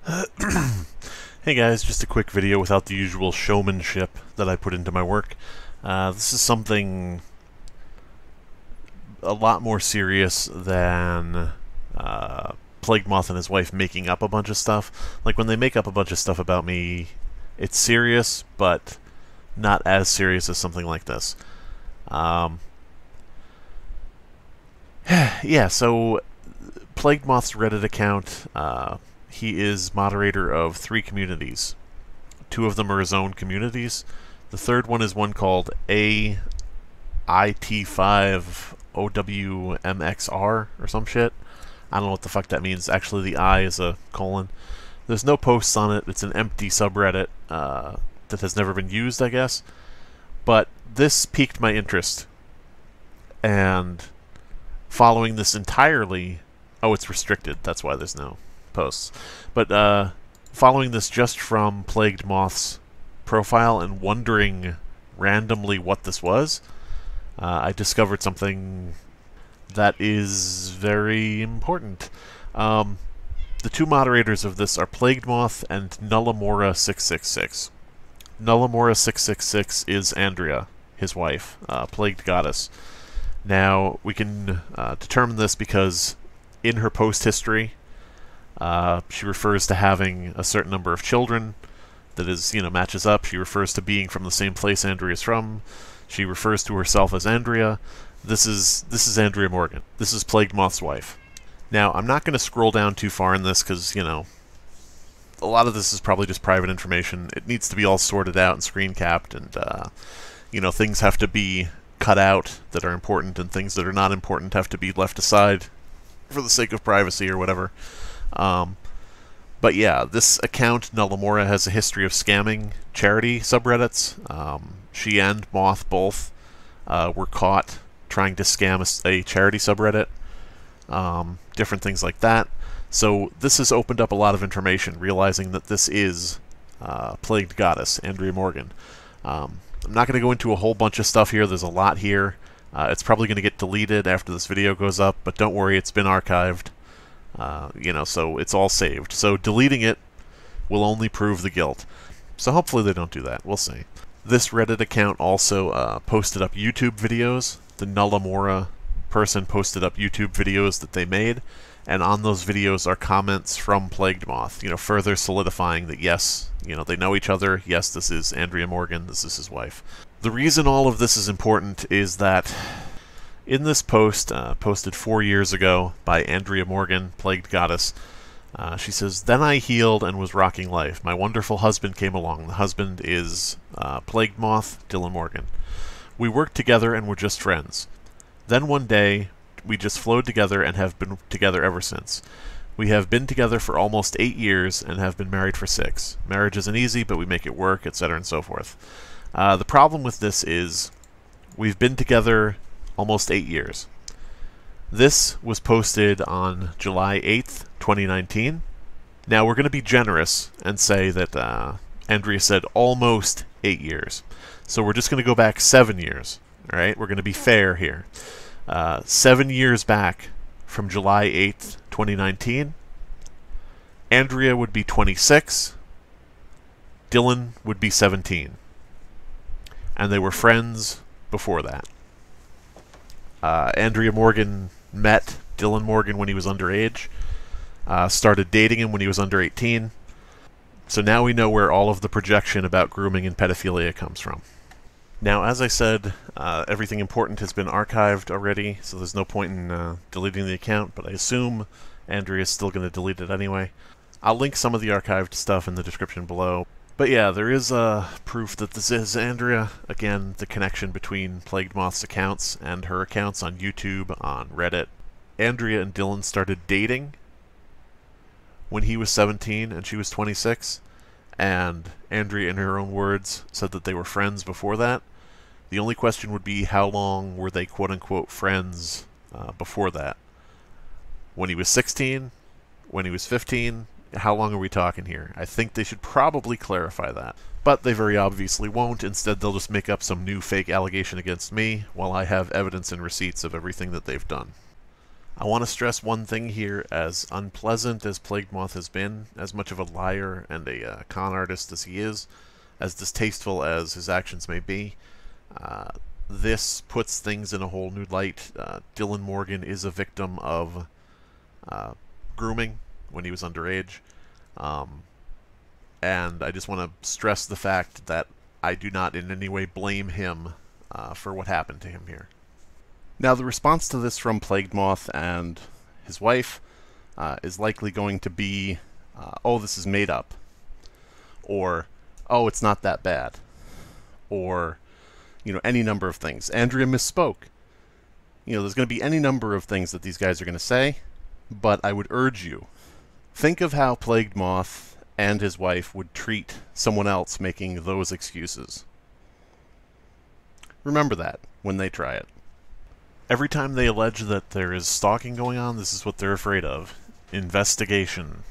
Hey guys, just a quick video without the usual showmanship that I put into my work. This is something a lot more serious than Plague Moth and his wife making up a bunch of stuff. Like, when they make up a bunch of stuff about me, it's serious, but not as serious as something like this. Yeah, so Plague Moth's Reddit account, he is moderator of 3 communities. 2 of them are his own communities. The third one is one called AIT5OWMXR or some shit. I don't know what the fuck that means. Actually, the I is a colon. There's no posts on it. It's an empty subreddit that has never been used, I guess. But this piqued my interest. And following this entirely... Oh, it's restricted. That's why there's no posts. But following this just from Plagued Moth's profile and wondering randomly what this was, I discovered something that is very important. The 2 moderators of this are Plagued Moth and Nullamora666. Nullamora666 is Andrea, his wife, Plagued Goddess. Now, we can determine this because in her post history, she refers to having a certain number of children that is, matches up. She refers to being from the same place Andrea's from. She refers to herself as Andrea. This is Andrea Morgan. This is Plagued Moth's wife. Now, I'm not going to scroll down too far in this because, a lot of this is probably just private information. It needs to be all sorted out and screen capped, and, things have to be cut out that are important, and things that are not important have to be left aside for the sake of privacy or whatever. But yeah, this account, Nullamora, has a history of scamming charity subreddits. She and Moth both were caught trying to scam a charity subreddit. Different things like that. So this has opened up a lot of information, realizing that this is Plagued Goddess, Andrea Morgan. I'm not going to go into a whole bunch of stuff here. There's a lot here. It's probably going to get deleted after this video goes up, but don't worry, it's been archived. So it's all saved. So deleting it will only prove the guilt. So hopefully they don't do that. We'll see. This Reddit account also posted up YouTube videos. The Nullamora person posted up YouTube videos that they made, and on those videos are comments from Plagued Moth, further solidifying that yes, they know each other. Yes, this is Andrea Morgan. This is his wife. The reason all of this is important is that in this post, posted 4 years ago by Andrea Morgan, Plagued Goddess, she says, "Then I healed and was rocking life. My wonderful husband came along." The husband is Plagued Moth, Dylan Morgan. "We worked together and were just friends. Then one day, we just flowed together and have been together ever since. We have been together for almost 8 years and have been married for 6. Marriage isn't easy, but we make it work, etc. and so forth." The problem with this is we've been together almost 8 years. This was posted on July 8th, 2019. Now, we're going to be generous and say that Andrea said almost 8 years. So we're just going to go back 7 years. All right? We're going to be fair here. 7 years back from July 8th, 2019, Andrea would be 26. Dylan would be 17. And they were friends before that. Andrea Morgan met Dylan Morgan when he was underage, started dating him when he was under 18. So now we know where all of the projection about grooming and pedophilia comes from. Now, as I said, everything important has been archived already, so there's no point in deleting the account, but I assume Andrea's still going to delete it anyway. I'll link some of the archived stuff in the description below. But yeah, there is proof that this is Andrea. Again, the connection between Plagued Moth's accounts and her accounts on YouTube, on Reddit. Andrea and Dylan started dating when he was 17 and she was 26, and Andrea, in her own words, said that they were friends before that. The only question would be, how long were they quote-unquote friends before that? When he was 16? When he was 15? How long are we talking here? I think they should probably clarify that. But they very obviously won't. Instead, they'll just make up some new fake allegation against me, while I have evidence and receipts of everything that they've done. I want to stress one thing here: as unpleasant as Plague Moth has been, as much of a liar and a con artist as he is, as distasteful as his actions may be, this puts things in a whole new light. Dylan Morgan is a victim of grooming when he was underage. And I just want to stress the fact that I do not in any way blame him for what happened to him here. Now, the response to this from Plagued Moth and his wife is likely going to be, oh, this is made up. Or, oh, it's not that bad. Or, any number of things. Andrea misspoke. There's going to be any number of things that these guys are going to say, but I would urge you, think of how Plagued Moth and his wife would treat someone else making those excuses. Remember that when they try it. Every time they allege that there is stalking going on, this is what they're afraid of: investigation.